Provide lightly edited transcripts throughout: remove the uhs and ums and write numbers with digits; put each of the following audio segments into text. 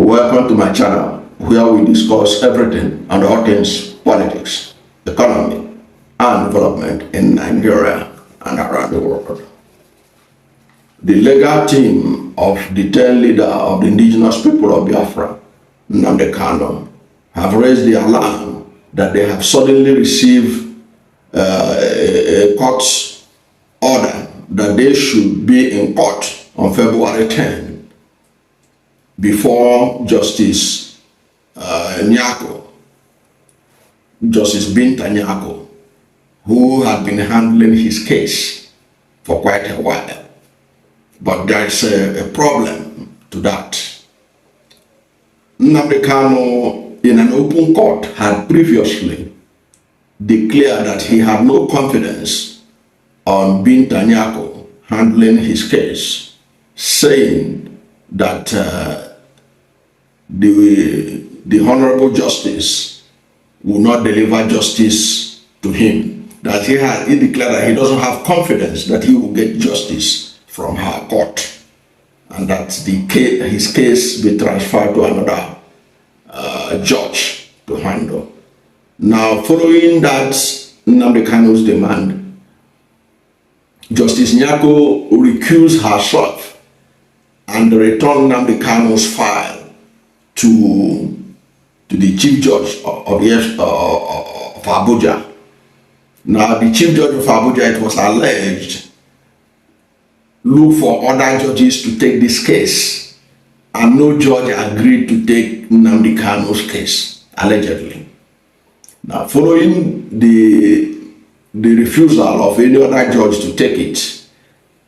Welcome to my channel, where we discuss everything and all things politics, economy, and development in Nigeria and around the world. The legal team of the detained leader of the Indigenous People of Biafra, Nnamdi Kanu, have raised the alarm that they have suddenly received a court order that they should be in court on February 10 before Justice Nyako, Justice Binta Nyako, who had been handling his case for quite a while. But there is a problem to that. Nnamdi Kanu, in an open court, had previously declared that he had no confidence on Binta Nyako handling his case, saying that the Honourable Justice will not deliver justice to him, that he declared that he doesn't have confidence that he will get justice from her court, and that his case be transferred to another judge to handle. Now, following that Nnamdi Kanu's demand, Justice Nyako recused herself and returned Nnamdi Kanu's file to the Chief Judge of Abuja. Now, the Chief Judge of Abuja, it was alleged, looked for other judges to take this case, and no judge agreed to take Nnamdi Kanu's case, allegedly. Now, following the refusal of any other judge to take it,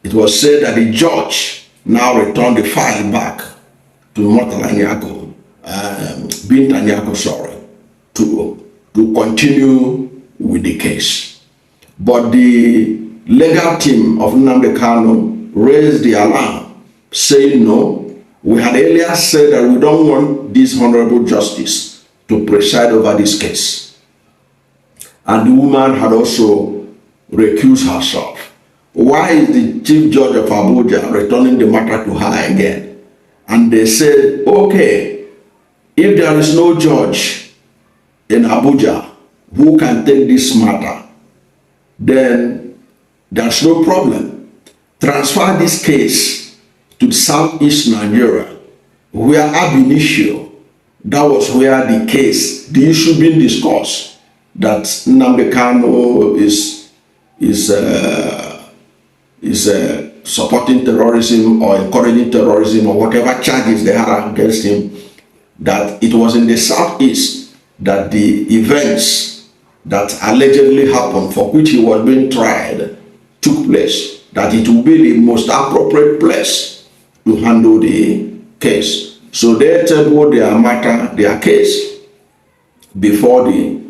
it was said that the judge now returned the file back to Binta Nyako, to continue with the case. But the legal team of Nnamdi Kanu raised the alarm, saying no. We had earlier said that we don't want this Honourable Justice to preside over this case. And the woman had also recused herself. Why is the Chief Judge of Abuja returning the matter to her again? And they said, okay, if there is no judge in Abuja who can take this matter, then there's no problem. Transfer this case to Southeast Nigeria, where ab initio, that was where the issue being discussed, that Nnamdi Kanu is supporting terrorism or encouraging terrorism or whatever charges they had against him, that it was in the Southeast that the events that allegedly happened, for which he was being tried, took place, that it would be the most appropriate place to handle the case. So they tabled their case before the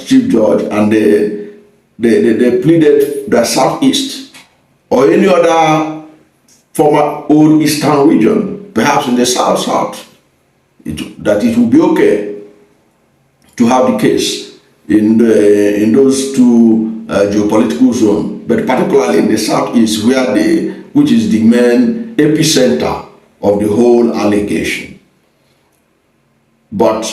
Chief Judge, and they pleaded the Southeast or any other former old Eastern region, perhaps in the South, that it would be okay to have the case in those two geopolitical zones, but particularly in the Southeast, which is the main epicenter of the whole allegation. But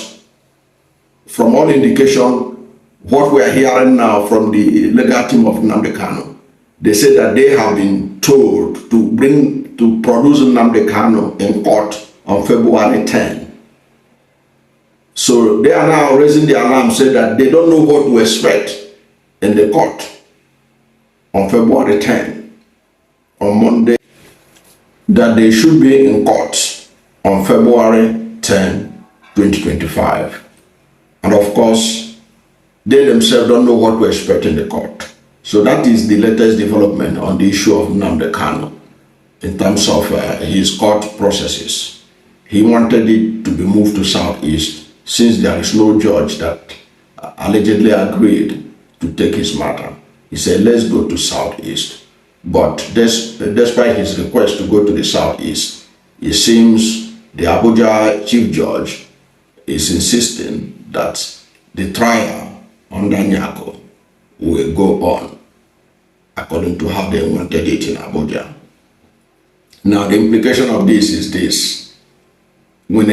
from all indication, what we are hearing now from the legal team of Nnamdi Kanu, they say that they have been told to produce Nnamdi Kanu in court on February 10. So they are now raising the alarm, saying that they don't know what to expect in the court on February 10, on Monday, that they should be in court on February 10, 2025. And of course, they themselves don't know what to expect in the court. So that is the latest development on the issue of Nnamdi Kanu in terms of his court processes. He wanted it to be moved to Southeast, since there is no judge that allegedly agreed to take his matter. He said, let's go to Southeast. But despite his request to go to the Southeast, it seems the Abuja Chief Judge is insisting that the trial under Nyako will go on according to how they wanted it in Abuja. Now, the implication of this is this. when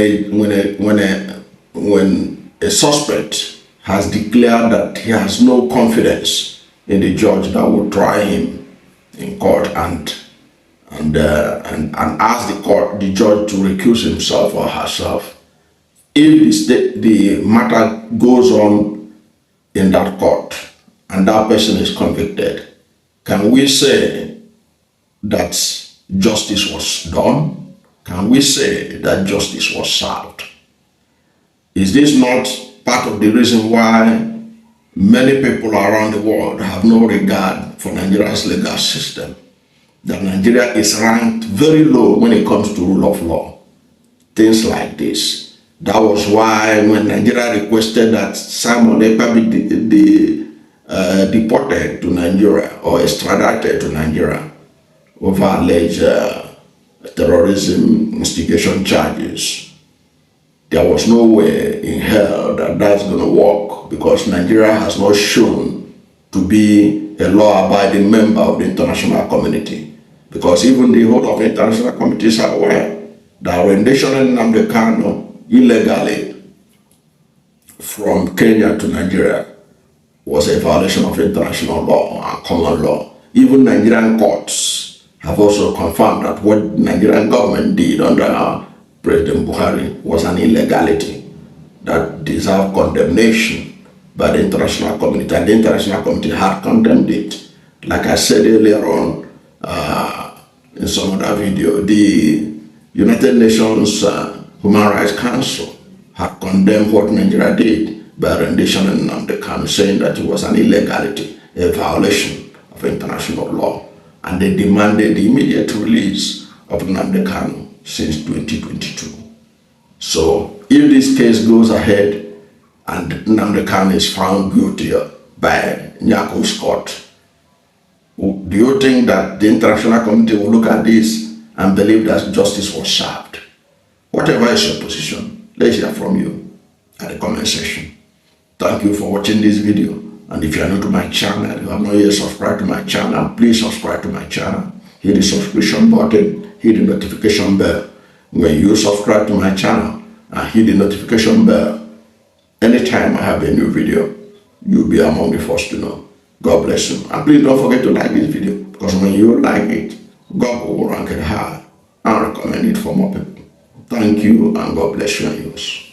a suspect has declared that he has no confidence in the judge that will try him in court and ask the judge to recuse himself or herself, if the matter goes on in that court and that person is convicted, can we say that justice was done? Can we say that justice was served? Is this not part of the reason why many people around the world have no regard for Nigeria's legal system? That Nigeria is ranked very low when it comes to rule of law. Things like this. That was why when Nigeria requested that Simon Ekpa be deported to Nigeria or extradited to Nigeria over alleged terrorism instigation charges, there was no way in hell that that's going to work, because Nigeria has not shown to be a law-abiding member of the international community. Because even the whole of the international communities are aware that rendition Nnamdi Kanu illegally from Kenya to Nigeria was a violation of international law and common law. Even Nigerian courts have also confirmed that what the Nigerian government did under President Buhari was an illegality that deserved condemnation by the international community, and the international community had condemned it. Like I said earlier on, in some other video, the United Nations Human Rights Council had condemned what Nigeria did by rendition Nnamdi Kanu, saying that it was an illegality, a violation of international law, and they demanded the immediate release of Nnamdi Kanu since 2022. So if this case goes ahead and Nnamdi Kanu is found guilty by Nyako's court, do you think that the international community will look at this and believe that justice was served? Whatever is your position, let's hear from you at the comment section. Thank you for watching this video. And if you are new to my channel, you have not yet subscribed to my channel, please subscribe to my channel. Hit the subscription button, hit the notification bell. When you subscribe to my channel and hit the notification bell, anytime I have a new video, you'll be among the first to know. God bless you. And please don't forget to like this video, because when you like it, God will rank it high and recommend it for more people. Thank you, and God bless you and yours.